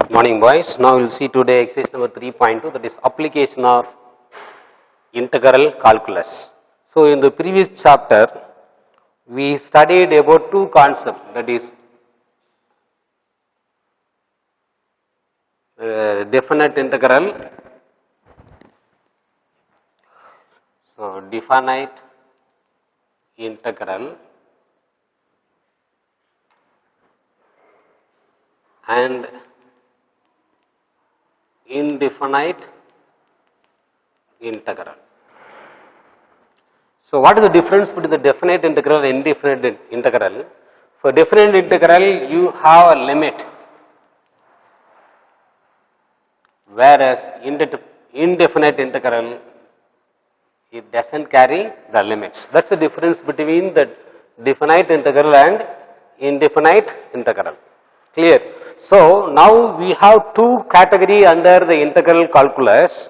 Good morning, boys. Now we will see today exercise number 3.2, that is application of integral calculus. So in the previous chapter we studied about two concepts, that is definite integral. So definite integral and indefinite integral. So what is the difference between the definite integral and indefinite integral? For definite integral you have a limit, whereas indefinite integral it doesn't carry the limits. That's the difference between the definite integral and indefinite integral. Clear? So now we have two categories under the integral calculus.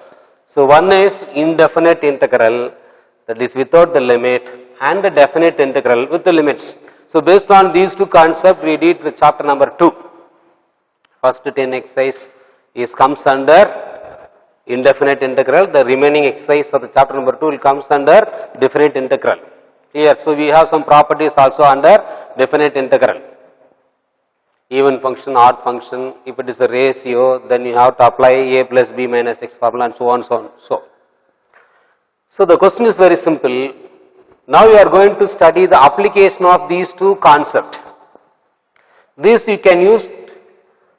So one is indefinite integral, that is without the limit, and the definite integral with the limits. So based on these two concepts we did the chapter number 2. First 10 exercise comes under indefinite integral, the remaining exercise of the chapter number 2 will comes under definite integral. Here, so we have some properties also under definite integral. Even function, odd function, if it is a ratio, then you have to apply a plus b minus x formula and so on, so on, so. So the question is very simple. Now you are going to study the application of these two concepts. This you can use,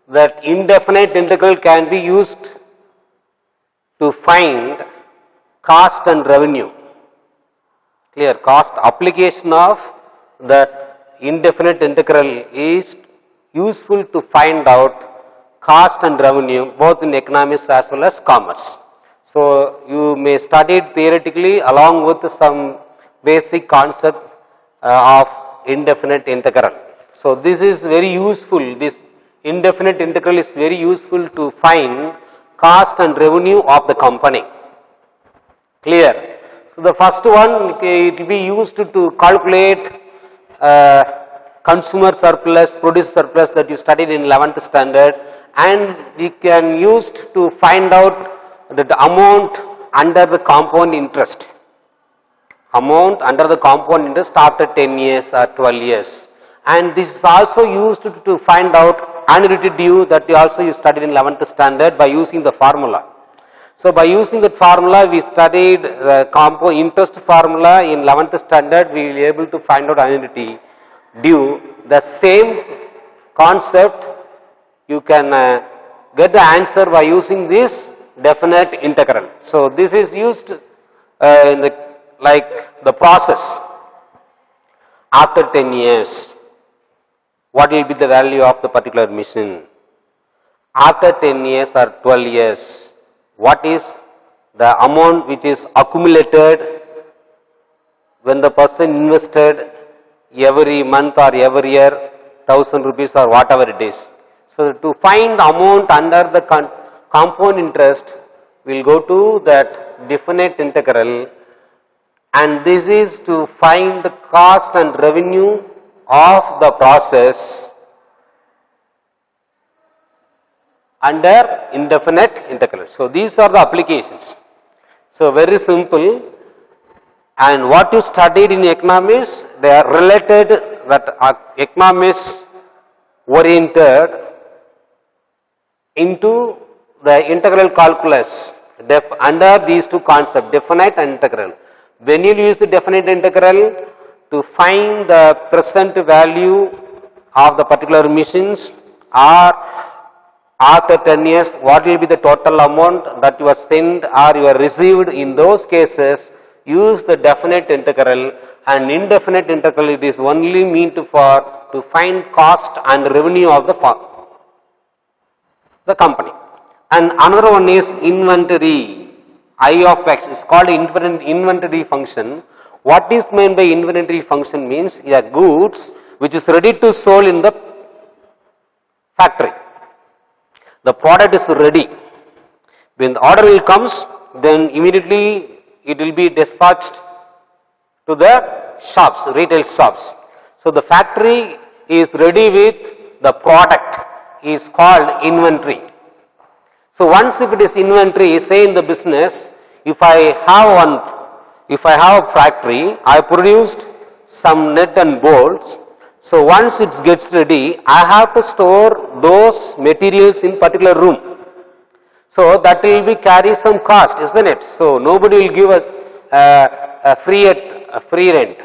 that indefinite integral can be used to find cost and revenue. Clear? Cost application of that indefinite integral is useful to find out cost and revenue both in economics as well as commerce. So you may study it theoretically along with some basic concept of indefinite integral. So this is very useful, this indefinite integral is very useful to find cost and revenue of the company. Clear? So the first one, it will be used to calculate consumer surplus, produce surplus that you studied in 11th standard, and we can use to find out the amount under the compound interest. Amount under the compound interest after 10 years or 12 years. And this is also used to find out annuity due that you studied in 11th standard by using the formula. So by using that formula, we studied the compound interest formula in 11th standard, we will be able to find out annuity due. The same concept you can get the answer by using this definite integral. So this is used in the process after 10 years. What will be the value of the particular machine? After 10 years or 12 years, what is the amount which is accumulated when the person invested every month or every year 1000 rupees or whatever it is. So to find the amount under the compound interest, we will go to that definite integral, and this is to find the cost and revenue of the process under indefinite integral. So these are the applications. So very simple. And what you studied in economics, they are related, that economics oriented into the integral calculus under these two concepts, definite and integral. When you use the definite integral to find the present value of the particular machines, or after 10 years, what will be the total amount that you have spent or you have received, in those cases, use the definite integral. And indefinite integral, it is only meant to find cost and revenue of the company. And another one is inventory. I of x is called inventory function. What is meant by inventory function means a goods which is ready to sold in the factory. The product is ready. When the order comes, then immediately it will be dispatched to the shops, retail shops. So the factory is ready with the product is called inventory. So once if it is inventory, say in the business, if I have a factory, I produced some nut and bolts. So once it gets ready, I have to store those materials in particular room. So that will be carry some cost, isn't it? So nobody will give us a free rent.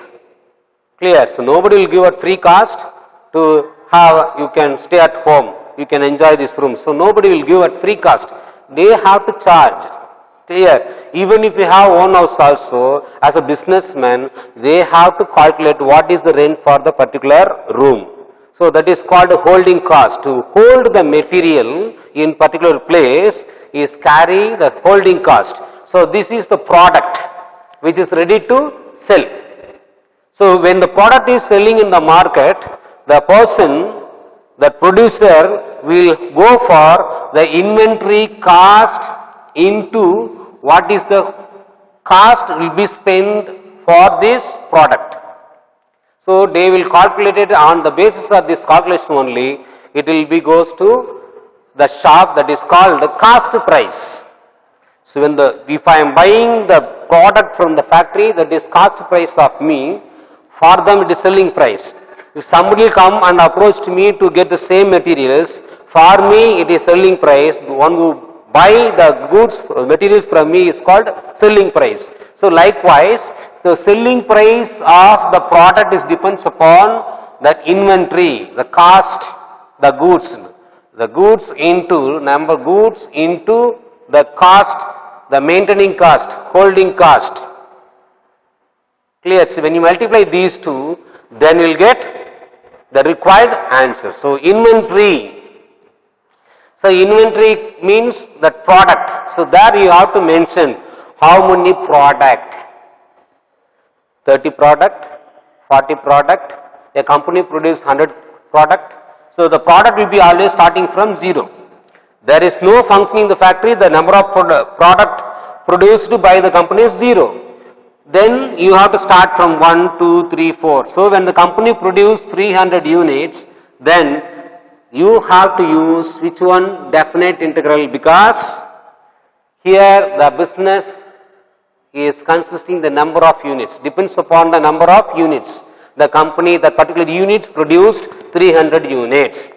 Clear? So nobody will give a free cost to have, you can stay at home, you can enjoy this room. So nobody will give at free cost. They have to charge. Clear? Even if you have own house also, as a businessman, they have to calculate what is the rent for the particular room. So that is called holding cost. To hold the material in particular place is carry the holding cost. So this is the product which is ready to sell. So when the product is selling in the market, the person, the producer will go for the inventory cost into what is the cost will be spent for this product. So they will calculate it on the basis of this calculation only. It will be goes to the shop, that is called the cost price. So when if I am buying the product from the factory, that is cost price of me. For them it is selling price. If somebody come and approached me to get the same materials, for me it is selling price. The one who buy the goods, materials from me is called selling price. So likewise, the selling price of the product is depends upon the inventory, the cost, the goods into number goods into the cost, the maintaining cost, holding cost. Clear? So when you multiply these two, then you will get the required answer. So inventory. So inventory means that product. So there you have to mention how many product. 30 product, 40 product. A company produces 100 product. So the product will be always starting from 0. There is no function in the factory. The number of product produced by the company is 0. Then you have to start from 1, 2, 3, 4. So when the company produces 300 units, then you have to use which one? Definite integral, because here the business is consisting the number of units, depends upon the number of units. The company, the particular units produced 300 units.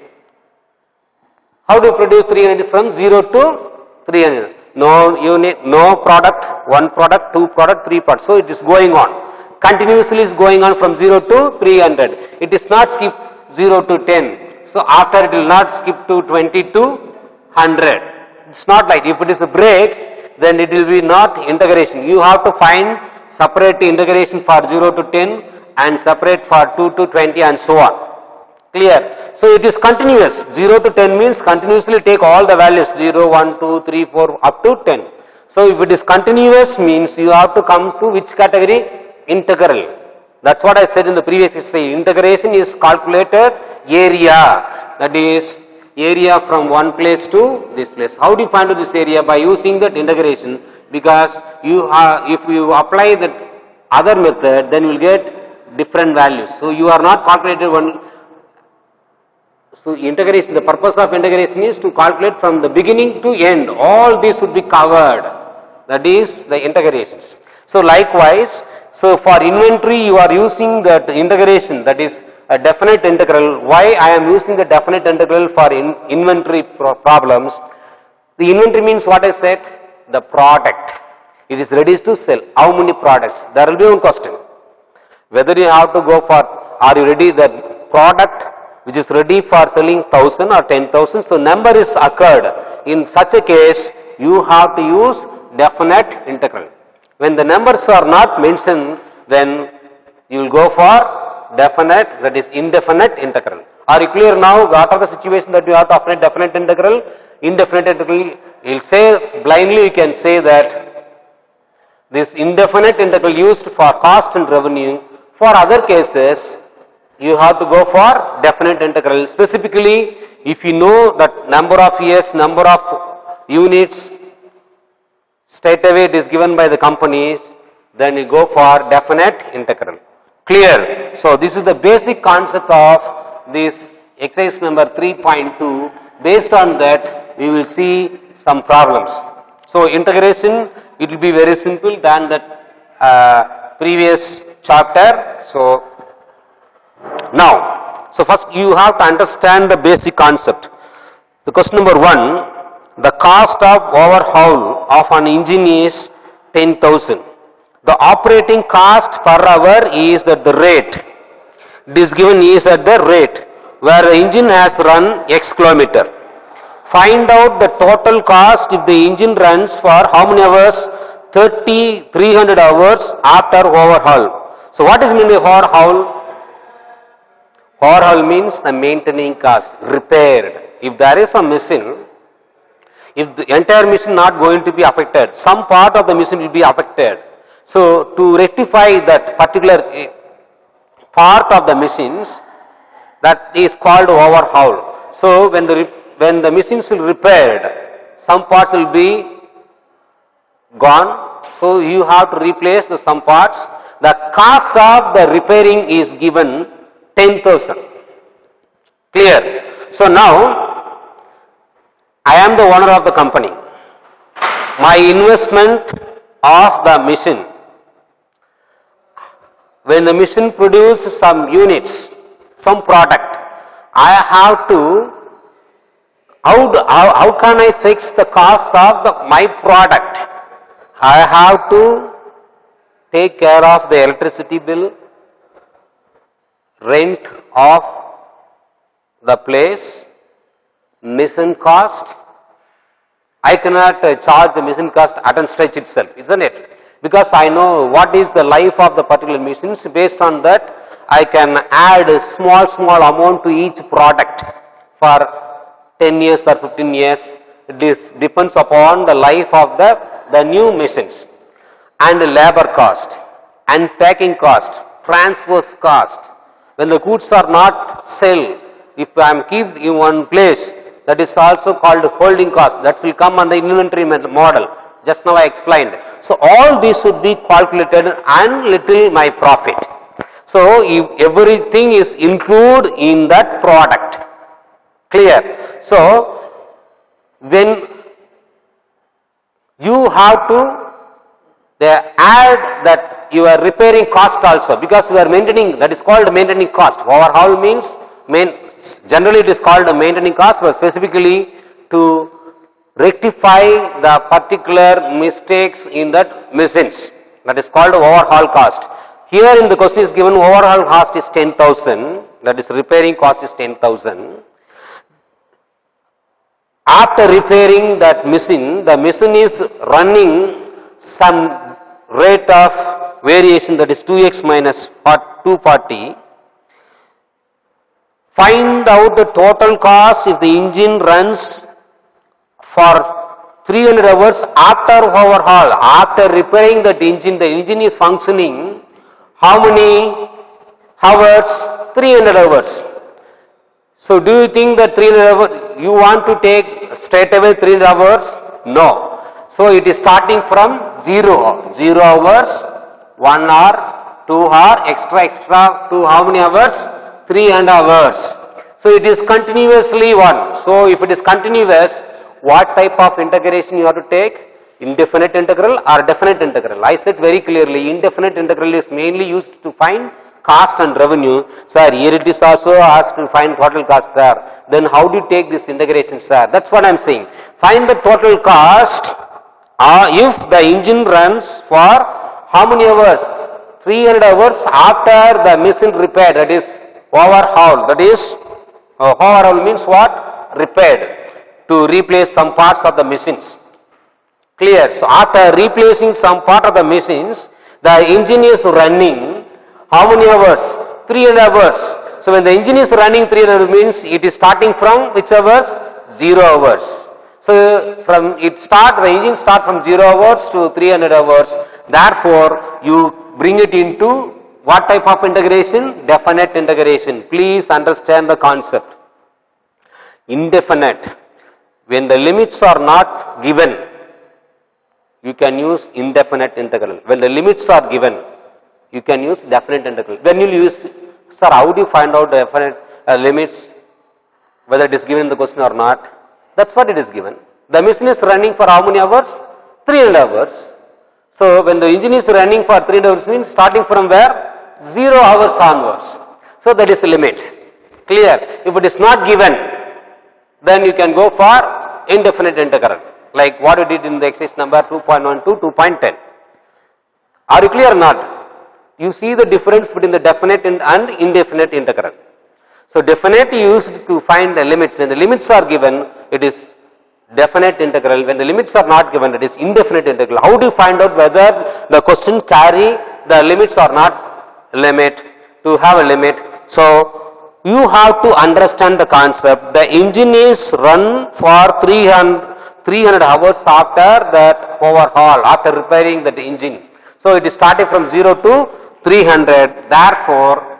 How do you produce 300? From 0 to 300. No unit, no product, 1 product, 2 product, 3 product. So it is going on. Continuously is going on from 0 to 300. It is not skip 0 to 10. So after it will not skip to 20 to 100. It's not like, if it is a break, then it will be not integration. You have to find separate integration for 0 to 10 and separate for 2 to 20 and so on. Clear? So it is continuous. 0 to 10 means continuously take all the values 0, 1, 2, 3, 4 up to 10. So if it is continuous means you have to come to which category? Integral. That's what I said in the previous essay. Integration is calculated area. That is area from one place to this place. How do you find out this area? By using that integration, because if you apply that other method, then you will get different values. So you are not calculated one. So integration, the purpose of integration is to calculate from the beginning to end. All these would be covered. That is the integrations. So likewise, so for inventory you are using that integration, that is a definite integral. Why I am using the definite integral for inventory problems? The inventory means what I said, the product. It is ready to sell. How many products? There will be one question. Whether you have to go for, are you ready, the product which is ready for selling 1000 or 10,000. So number is occurred. In such a case, you have to use definite integral. When the numbers are not mentioned, then you will go for definite, that is indefinite integral. Are you clear now? What are the situation that you have to apply definite integral? Indefinite integral, you will say blindly, you can say that this indefinite integral used for cost and revenue. For other cases, you have to go for definite integral. Specifically, if you know that number of years, number of units, straight away it is given by the companies, then you go for definite integral. Clear? So this is the basic concept of this exercise number 3.2, Based on that, we will see some problems. So integration, it will be very simple than that previous chapter. So now, so first you have to understand the basic concept. The question number 1, the cost of overhaul of an engine is 10,000. The operating cost per hour is at the rate. This given is at the rate where the engine has run X kilometer. Find out the total cost if the engine runs for how many hours? 300 hours after overhaul. So what is mean by overhaul? Overhaul means the maintaining cost, repaired. If there is a machine, if the entire machine not going to be affected, some part of the machine will be affected. So to rectify that particular part of the machines, that is called overhaul. So when the machines will repaired, some parts will be gone. So you have to replace the some parts. The cost of the repairing is given 10,000. Clear? So now I am the owner of the company. My investment of the machine, when the machine produces some units, some product, I have to, how can I fix the cost of my product? I have to take care of the electricity bill, rent of the place, machine cost. I cannot charge the machine cost at a stretch itself, isn't it? Because I know what is the life of the particular machines. Based on that, I can add a small amount to each product for 10 years or 15 years. This depends upon the life of the new machines. And the labor cost, and packing cost, transport cost. When the goods are not sold, if I am kept in one place, that is also called holding cost. That will come on the inventory model. Just now I explained. So all these should be calculated and little my profit. So if everything is included in that product. Clear? So when you have to add that you are repairing cost also, because you are maintaining, that is called maintaining cost. Overhaul means generally it is called a maintaining cost, but specifically to rectify the particular mistakes in that machines. That is called overhaul cost. Here in the question is given overhaul cost is 10,000, that is repairing cost is 10,000. After repairing that machine, the machine is running some rate of variation, that is 2x minus 240. Find out the total cost if the engine runs for 300 hours after overhaul. After repairing that engine, the engine is functioning how many hours? 300 hours. So do you think that 300 hours, you want to take straight away 300 hours? No. So it is starting from 0 hours, 1 hour, 2 hour, extra to how many hours? 300 hours. So it is continuously one. So if it is continuous, what type of integration you have to take? Indefinite integral or definite integral? I said very clearly, indefinite integral is mainly used to find cost and revenue. Sir, here it is also asked to find total cost there. Then how do you take this integration, sir? That's what I am saying. Find the total cost if the engine runs for how many hours? 300 hours after the machine repair, that is overhaul. That is overhaul means what? Repaired, to replace some parts of the machines. Clear? So after replacing some part of the machines, the engine is running how many hours? 300 hours. So when the engine is running 300 means it is starting from which hours? 0 hours. So from the engine start from 0 hours to 300 hours. Therefore, you bring it into what type of integration? Definite integration. Please understand the concept. Indefinite. When the limits are not given, you can use indefinite integral. When the limits are given, you can use definite integral. When you use, sir, how do you find out definite limits? whether it is given in the question or not. That's what it is given. The machine is running for how many hours? 300 hours. So when the engine is running for 300 hours means starting from where? 0 hours onwards. So that is the limit. Clear? If it is not given, then you can go for indefinite integral, like what we did in the exercise number 2.1 to 2.10. Are you clear or not? You see the difference between the definite and indefinite integral. So definite used to find the limits. When the limits are given, it is definite integral. When the limits are not given, it is indefinite integral. How do you find out whether the question carry the limits or not? Limit, to have a limit. So you have to understand the concept. The engine is run for 300 hours after that overhaul, after repairing that engine. So it is starting from 0 to 300. Therefore,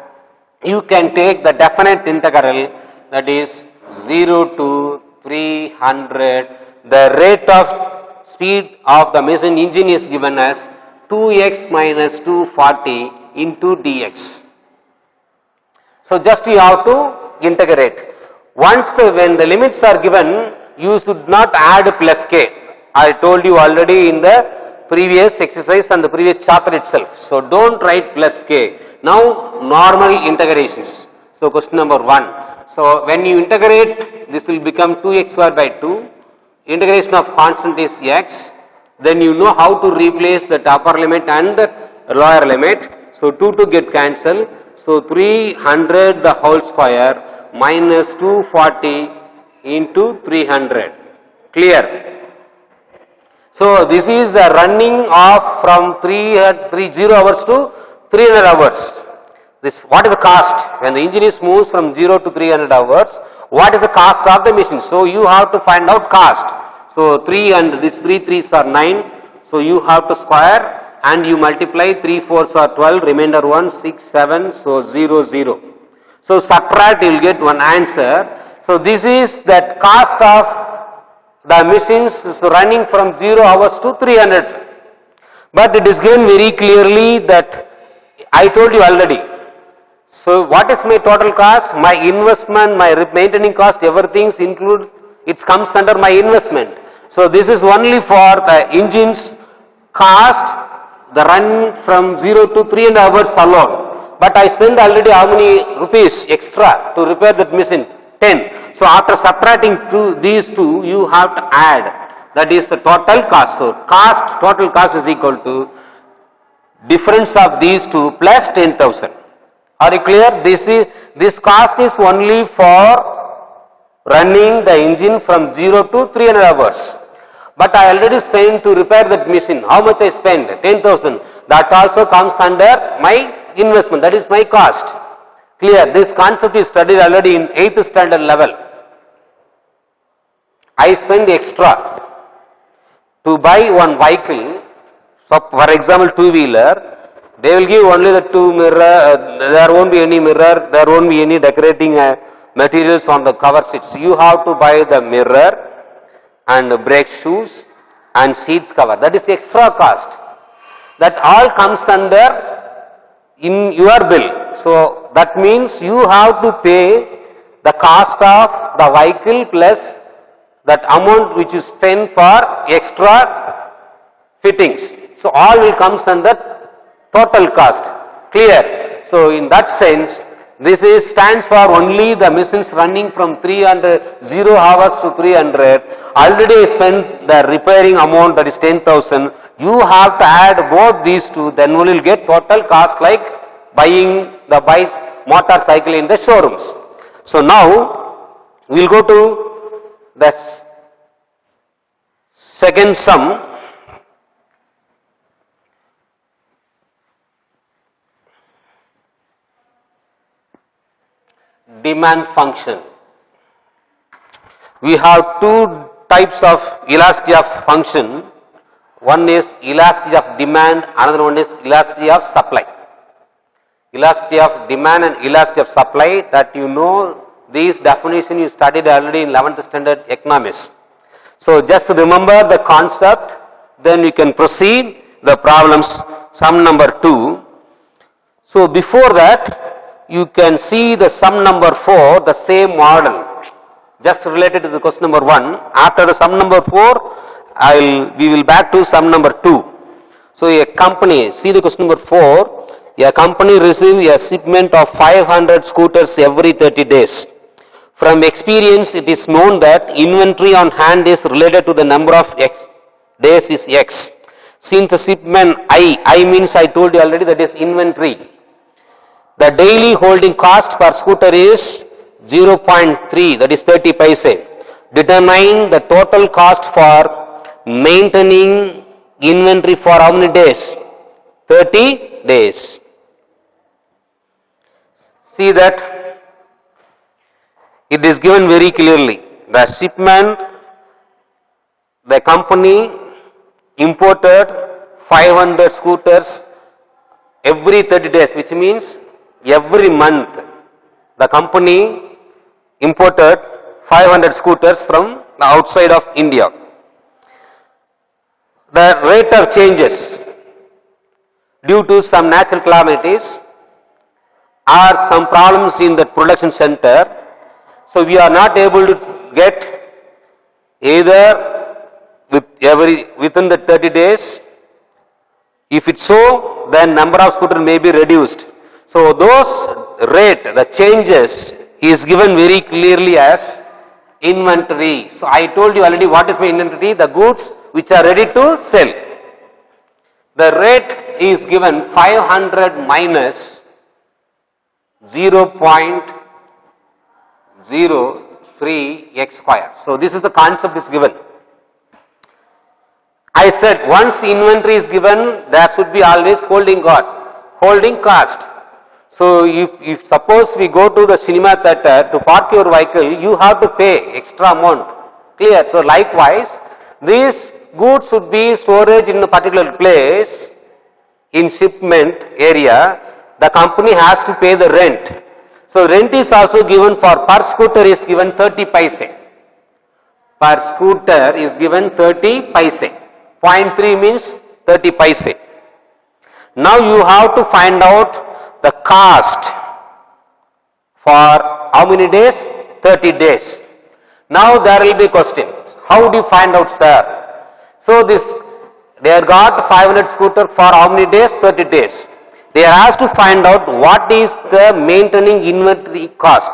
you can take the definite integral, that is 0 to 300. The rate of speed of the machine engine is given as 2x minus 240 into dx. So just you have to integrate. When the limits are given, you should not add plus k. I told you already in the previous exercise and the previous chapter itself. So don't write plus k. Now normal integrations. So question number 1. So when you integrate, this will become 2x square by 2. Integration of constant is x. Then you know how to replace the upper limit and the lower limit. So 2 get cancelled. So 300 the whole square minus 240 into 300. Clear? So this is the running of from 30 hours to 300 hours. What is the cost? When the engine is moves from 0 to 300 hours, what is the cost of the machine? So you have to find out cost. So 3 and these 3 3s are 9. So you have to square and you multiply 3 4s are 12, remainder 1, 6, 7, so 0, 0. So subtract, you will get one answer. So this is that cost of the machines is running from 0 hours to 300. But it is given very clearly that I told you already. So what is my total cost? My investment, my maintaining cost, everything include, it comes under my investment. So this is only for the engine's cost, the run from 0 to 300 hours alone. But I spend already how many rupees extra to repair that machine? 10. So after subtracting these two, you have to add. That is the total cost. So total cost is equal to difference of these two plus 10,000. Are you clear? This cost is only for running the engine from 0 to 300 hours. But I already spent to repair that machine. How much I spend? 10,000. That also comes under my investment. That is my cost. Clear? This concept is studied already in 8th standard level. I spend extra to buy one vehicle. So for example, two-wheeler. They will give only the two mirror. There won't be any mirror. There won't be any decorating materials on the cover seats. You have to buy the mirror and brake shoes and seats cover. That is extra cost. That all comes under in your bill. So that means you have to pay the cost of the vehicle plus that amount which is spent for extra fittings. So all will comes under total cost. Clear? So in that sense, this stands for only the machines running from 0 hours to 300. Already spent the repairing amount, that is 10,000. You have to add both these two, then we will get total cost like buying the motorcycle in the showrooms. So now we will go to the second sum. Demand function. We have two types of elasticity of function. One is elasticity of demand, another one is elasticity of supply. Elasticity of demand and elasticity of supply, that you know, these definition you studied already in 11th standard economics. So just remember the concept, then you can proceed the problems. Sum number 2. So before that, you can see the sum number 4, the same model. just related to the question number 1. After the sum number 4, we will back to sum number 2. So a company, see the question number 4, a company receives a shipment of 500 scooters every 30 days. From experience, it is known that inventory on hand is related to the number of days is X. Since the shipment I means I told you already, that is inventory. The daily holding cost per scooter is 0.3, that is 30 paise. Determine the total cost for maintaining inventory for how many days? 30 days. See that it is given very clearly. The shipment, the company imported 500 scooters every 30 days, which means every month the company imported 500 scooters from the outside of India. The rate of changes due to some natural calamities or some problems in the production center, so we are not able to get either within the 30 days. If it's so, then number of scooters may be reduced. So those rate, the changes is given very clearly as inventory. So I told you already what is my inventory, the goods which are ready to sell. The rate is given 500 minus 0.03 x square. So this is the concept is given. I said once inventory is given, there should be always holding cost. So if suppose we go to the cinema theatre to park your vehicle, you have to pay extra amount. Clear? So likewise, these goods should be storage in a particular place in shipment area. The company has to pay the rent. So rent is also given for per scooter is given 30 paise. Per scooter is given 30 paise. 0.3 means 30 paise. Now you have to find out the cost for how many days? 30 days. Now there will be a question. How do you find out, sir? So they have got 500 scooter for how many days? 30 days. They are asked to find out what is the maintaining inventory cost.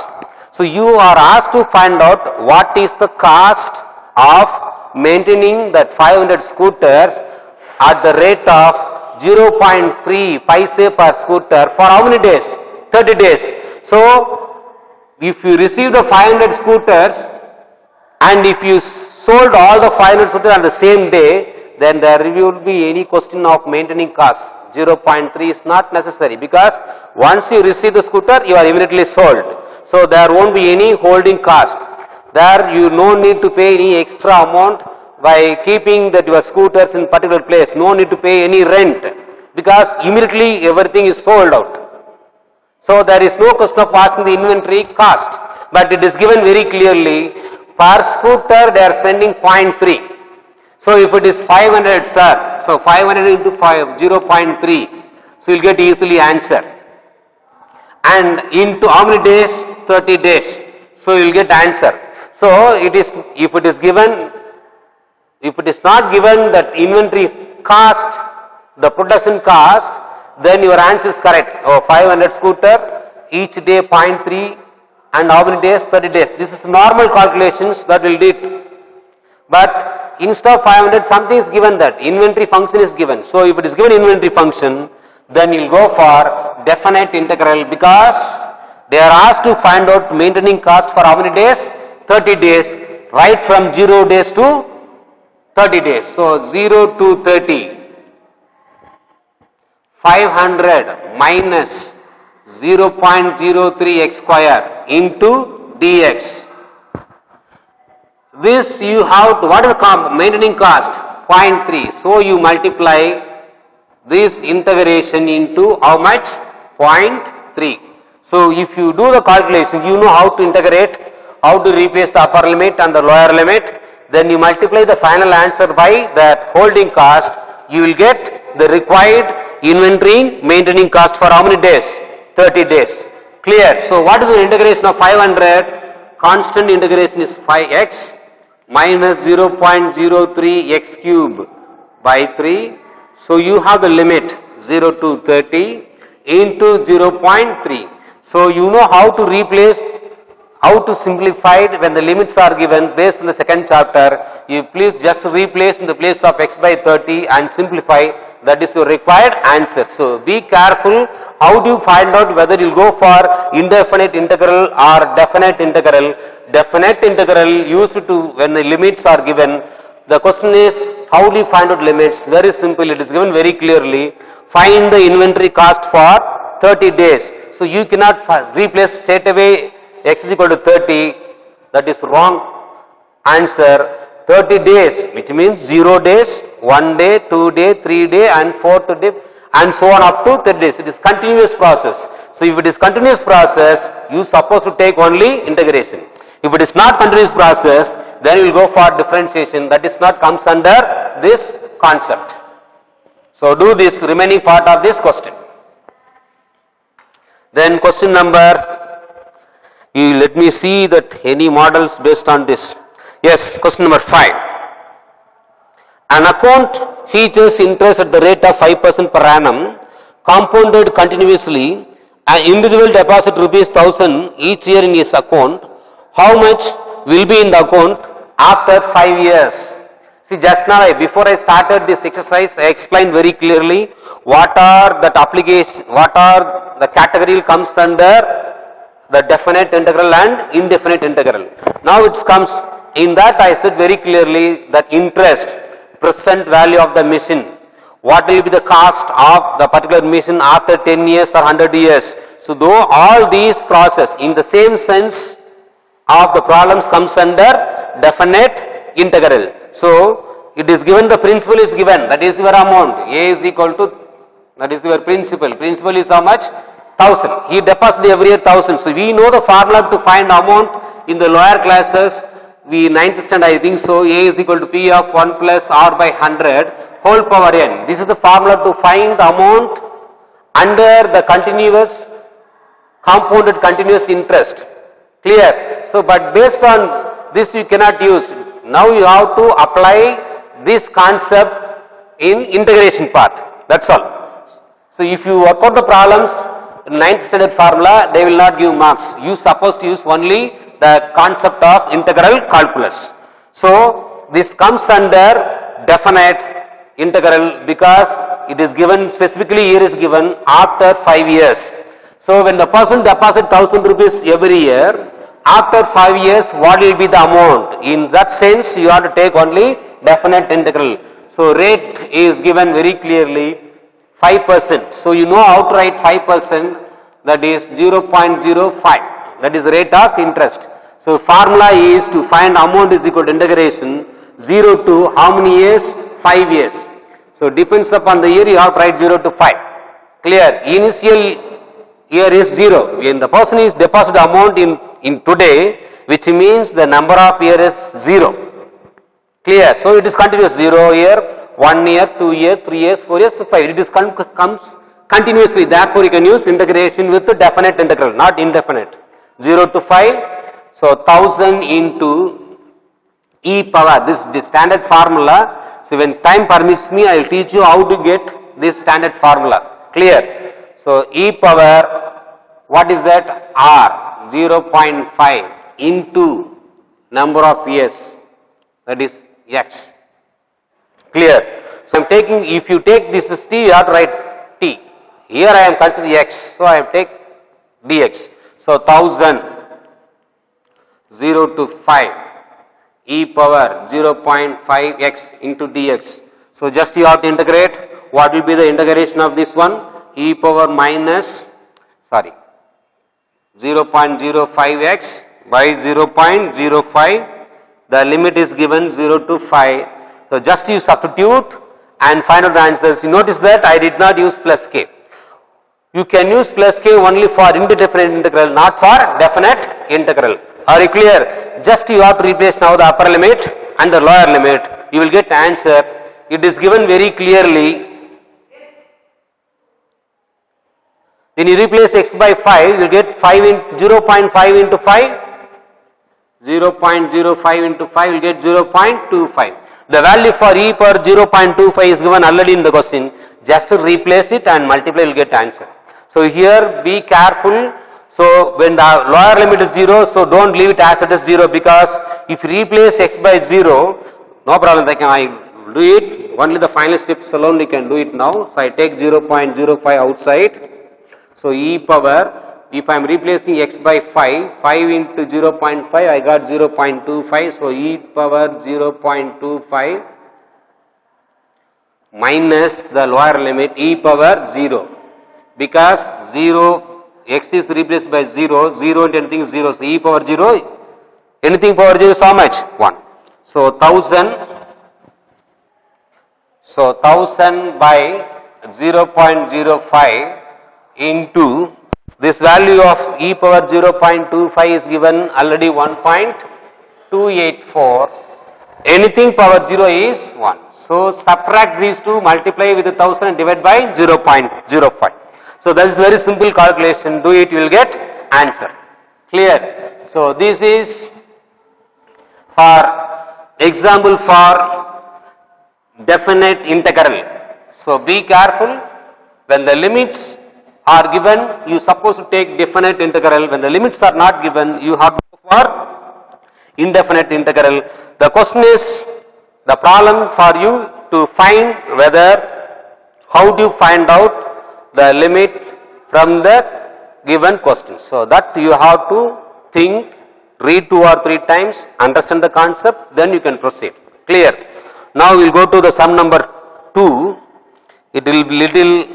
So you are asked to find out what is the cost of maintaining that 500 scooters at the rate of 0.3 paise per scooter for how many days? 30 days. So if you receive the 500 scooters and if you sold all the 500 scooters on the same day, then there will be any question of maintaining cost. 0.3 is not necessary, because once you receive the scooter, you are immediately sold. So there won't be any holding cost. There you no need to pay any extra amount by keeping that your scooters in particular place. No need to pay any rent, because immediately everything is sold out. So there is no question of asking the inventory cost, but it is given very clearly. Per scooter they are spending 0.3. So if it is 500, sir, so 500 into 5, 0.3. So you will get easily answer. And into how many days? 30 days. So you will get answer. So it is, if it is given, if it is not given that inventory cost, the production cost, then your answer is correct. Oh, 500 scooter, each day 0.3, and how many days? 30 days. This is normal calculations that will do it. But instead of 500, something is given, that inventory function is given. So if it is given inventory function, then you will go for definite integral, because they are asked to find out maintaining cost for how many days? 30 days, right from 0 days to 30 days. So 0 to 30, 500 minus 0.03 x square into dx. This you have to, what is the maintaining cost? 0.3. So you multiply this integration into how much? 0.3. So if you do the calculations, you know how to integrate, how to replace the upper limit and the lower limit. Then you multiply the final answer by that holding cost. You will get the required inventory maintaining cost for how many days? 30 days. Clear? So what is the integration of 500? constant integration is 5x minus 0.03 x cube by 3. So you have the limit 0 to 30 into 0.3. So you know how to replace, how to simplify it when the limits are given based on the second chapter. You please just replace in the place of x by 30 and simplify. That is your required answer. So be careful. How do you find out whether you will go for indefinite integral or definite integral? Definite integral used to when the limits are given. The question is, how do you find out limits? Very simple. It is given very clearly. Find the inventory cost for 30 days. So you cannot replace straight away x is equal to 30. That is wrong answer. 30 days, which means 0 days, 1 day, 2 day, 3 day and 4th day and so on up to 30 days. It is continuous process. So if it is continuous process, you supposed to take only integration. If it is not continuous process, then you will go for differentiation. That is not comes under this concept. So do this remaining part of this question. Then question number, let me see that any models based on this. Yes, question number 5. An account features interest at the rate of 5% per annum, compounded continuously. An individual deposit rupees 1000 each year in his account. How much will be in the account after 5 years? See, just now before I started this exercise, I explained very clearly what are that application, what are the category comes under the definite integral and indefinite integral. Now it comes in that I said very clearly that interest, present value of the machine, what will be the cost of the particular machine after 10 years or 100 years. So though all these process in the same sense of the problems comes under definite integral. So it is given, the principal is given, that is your amount, A is equal to, that is your principal. Principal is how much? 1000. He deposits every year 1000. So we know the formula to find amount in the lower classes. We 9th standard I think so. A is equal to P of 1 plus R by 100 whole power n. This is the formula to find the amount under the continuous compounded continuous interest. Clear? So but based on this you cannot use. Now you have to apply this concept in integration part. That's all. So if you work out the problems, 9th standard formula, they will not give marks. You supposed to use only the concept of integral calculus. So this comes under definite integral because it is given specifically here is given after 5 years. So when the person deposits 1000 rupees every year, after 5 years what will be the amount? In that sense you have to take only definite integral. So rate is given very clearly 5%. So you know how to write 5%, that is 0.05. That is rate of interest. So formula is to find amount is equal to integration 0 to how many years? 5 years. So depends upon the year you have to write 0 to 5. Clear? Initial year is 0. When the person is deposit amount in today, which means the number of year is 0. Clear? So it is continuous 0 year, 1 year, 2 year, 3 years, 4 years, 5. It is comes continuously. Therefore you can use integration with the definite integral, not indefinite. 0 to 5. So 1000 into e power. This is the standard formula. So when time permits me, I will teach you how to get this standard formula. Clear? So e power, what is that? R, 0.5 into number of years, that is x. Clear? So I am taking, if you take this is t, you have to write t. Here I am considering x, so I have take dx. So 1000, 0 to 5, e power 0.5 x into dx. So just you have to integrate. What will be the integration of this one? E power minus, 0.05 x by 0.05. The limit is given 0 to 5. So just you substitute and find out the answers. You notice that I did not use plus k. You can use plus k only for indefinite integral, not for definite integral. Are you clear? Just you have to replace now the upper limit and the lower limit. You will get answer. It is given very clearly. When you replace x by 5, you get 0.5 into 5. 0.05 into 5 will get 0.25. The value for e power 0.25 is given already in the question. Just to replace it and multiply, will get answer. So here be careful. So when the lower limit is 0, so don't leave it as it is 0, because if you replace x by 0, no problem, I do it. Only the final steps alone we can do it now. So I take 0.05 outside. So e power, if I am replacing x by 5, 5 into 0.5, I got 0.25. So e power 0.25 minus the lower limit e power 0. Because 0, x is replaced by 0, 0 and anything is 0. So e power 0, anything power 0 is how much? 1. So 1000. So 1000 by 0.05 into this value of e power 0.25 is given already 1.284. Anything power 0 is 1. So subtract these two, multiply with 1000 and divide by 0.05. So that is very simple calculation. Do it, you will get answer. Clear? So this is for example for definite integral. So be careful, when the limits are given, you supposed to take definite integral. When the limits are not given, you have to go for indefinite integral. The question is, the problem for you to find whether, how do you find out the limit from the given question. So that you have to think, read 2 or 3 times, understand the concept, then you can proceed. Clear? Now we will go to the sum number 2. It will be little,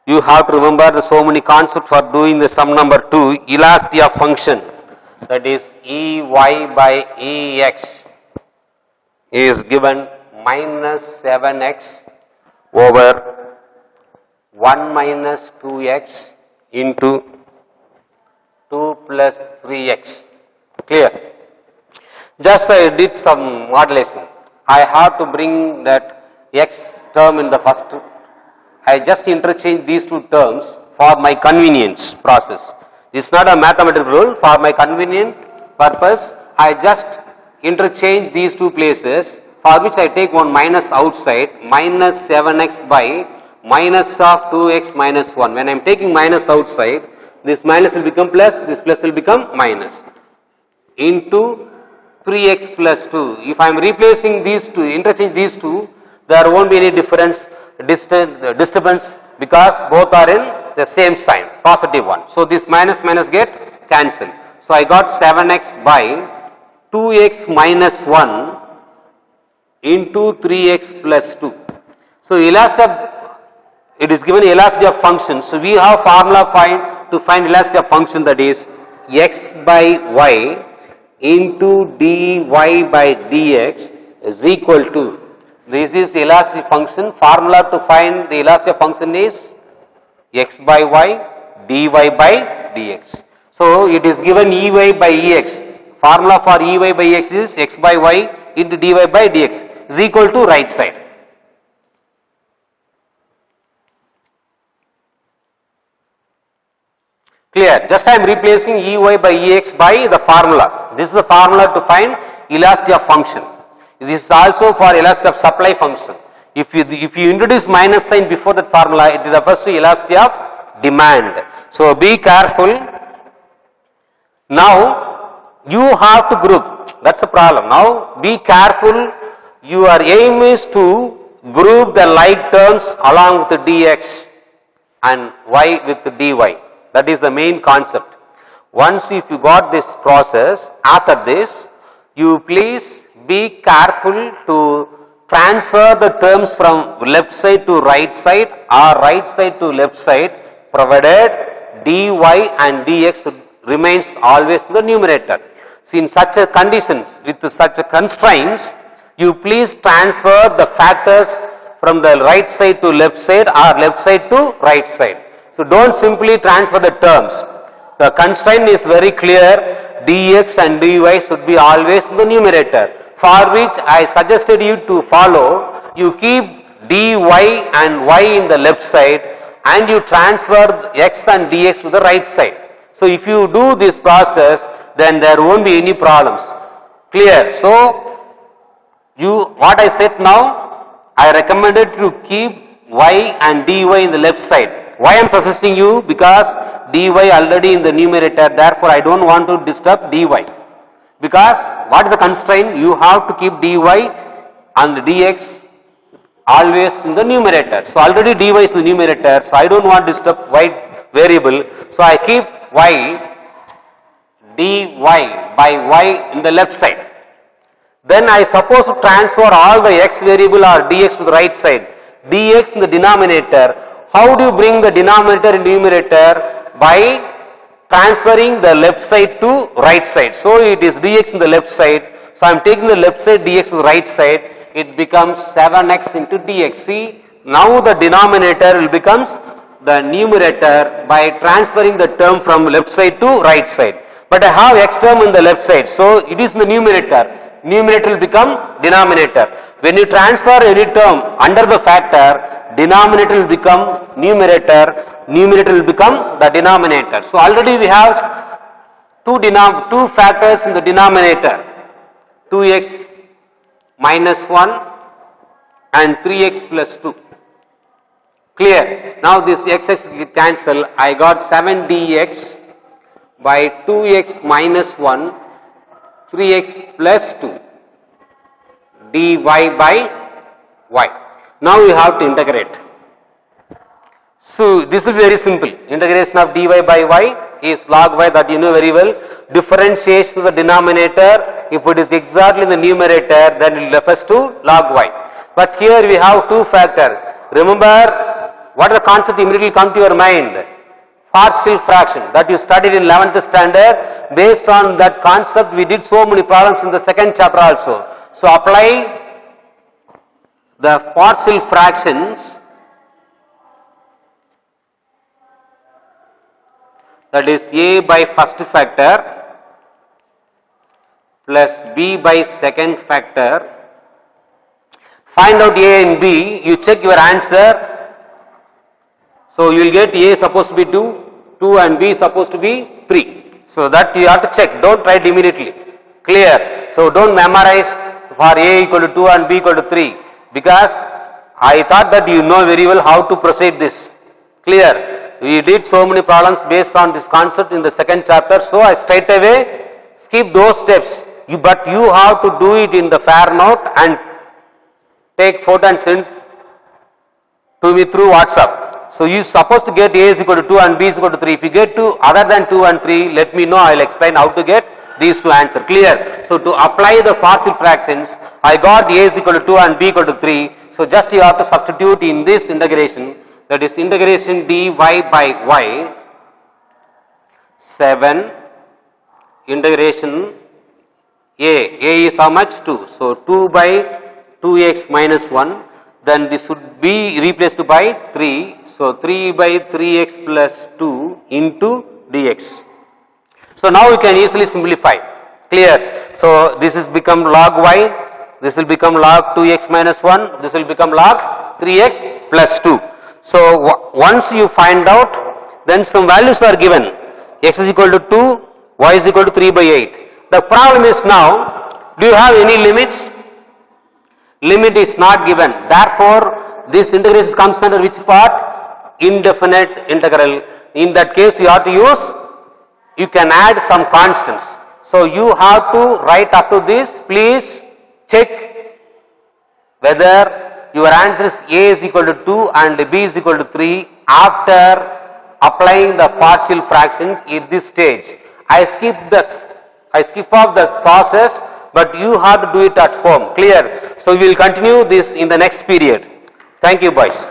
you have to remember the so many concepts for doing the sum number 2. Elasticity of function, that is Ey by Ex is given minus 7x over 1 minus 2x into 2 plus 3x. Clear? Just I did some modulation. I have to bring that x term in the first. I just interchange these two terms for my convenience process. It is not a mathematical rule. For my convenient purpose, I just interchange these two places, for which I take one minus outside, minus 7x by minus of 2x minus 1. When I am taking minus outside, this minus will become plus, this plus will become minus, into 3x plus 2. If I am replacing these two, interchange these two, there won't be any disturbance, because both are in the same sign, positive one. So this minus minus get cancelled. So I got 7x by 2x minus 1 into 3x plus 2. So elasticity, it is given elasticity of function. So we have formula to find elasticity of function, that is x by y into dy by dx is equal to, this is elastic function. Formula to find the elastic function is x by y dy by dx. So it is given Ey by Ex. Formula for Ey by Ex is x by y into dy by dx is equal to right side. Clear? Just I am replacing Ey by Ex by the formula. This is the formula to find elasticity of function. This is also for elasticity of supply function. If you introduce minus sign before that formula, it refers to elasticity of demand. So be careful. Now you have to group. That's the problem. Now be careful. Your aim is to group the like terms along with the dx and y with the dy. That is the main concept. Once if you got this process, after this, you please be careful to transfer the terms from left side to right side or right side to left side, provided dy and dx remains always in the numerator. So in such a conditions, with such a constraints, you please transfer the factors from the right side to left side or left side to right side. So don't simply transfer the terms. The constraint is very clear, dx and dy should be always in the numerator, for which I suggested you to follow. You keep dy and y in the left side and you transfer x and dx to the right side. So if you do this process, then there won't be any problems. Clear? So what I said now, I recommended to keep y and dy in the left side. Why I am suggesting you? Because dy already in the numerator, therefore I don't want to disturb dy. Because what is the constraint? You have to keep dy and dx always in the numerator. So already dy is in the numerator, so I don't want to disturb y variable. So I keep y dy by y in the left side. Then I suppose to transfer all the x variable or dx to the right side. Dx in the denominator. How do you bring the denominator in numerator? By transferring the left side to right side. So it is dx in the left side. So I am taking the left side dx to the right side. It becomes 7x into dx. See, now the denominator will becomes the numerator by transferring the term from left side to right side. But I have x term in the left side, so it is in the numerator. Numerator will become denominator. When you transfer any term under the factor, denominator will become numerator, numerator will become the denominator. So already we have two factors in the denominator, 2x minus 1 and 3x plus 2. Clear? Now this x will cancel. I got 7dx by 2x minus 1, 3x plus 2 dy by y. Now you have to integrate. So this will be very simple. Integration of dy by y is log y, that you know very well. Differentiation to the denominator, if it is exactly in the numerator, then it refers to log y. But here we have two factors. Remember, what is the concept immediately come to your mind? Partial fraction that you studied in 11th standard. Based on that concept, we did so many problems in the second chapter also. So apply the partial fractions, that is a by first factor plus b by second factor. Find out a and b, you check your answer. So you will get a is supposed to be 2 and b is supposed to be 3. So that you have to check, don't write immediately. Clear? So don't memorize for a equal to 2 and b equal to 3, because I thought that you know very well how to proceed this. Clear? We did so many problems based on this concept in the second chapter, so I straight away skip those steps. But you have to do it in the fair note and take photo and send to me through WhatsApp. So you supposed to get a is equal to 2 and b is equal to 3. If you get to other than 2 and 3, let me know, I will explain how to get these two answers. Clear? So to apply the partial fractions, I got a is equal to 2 and b equal to 3. So just you have to substitute in this integration, that is integration dy by y, 7 integration a is how much? 2. So 2 by 2x minus 1, then this would be replaced by 3. So 3 by 3x plus 2 into dx. So now we can easily simplify. Clear? So this is become log y, this will become log 2x minus 1, this will become log 3x plus 2. So once you find out, then some values are given. X is equal to 2, y is equal to 3 by 8. The problem is now, do you have any limits? Limit is not given. Therefore, this integration comes under which part? Indefinite integral. In that case, you have to use, you can add some constants. So you have to write up to this. Please check whether your answer is a is equal to 2 and b is equal to 3 after applying the partial fractions at this stage. I skip off the process, but you have to do it at home. Clear? So we will continue this in the next period. Thank you, boys.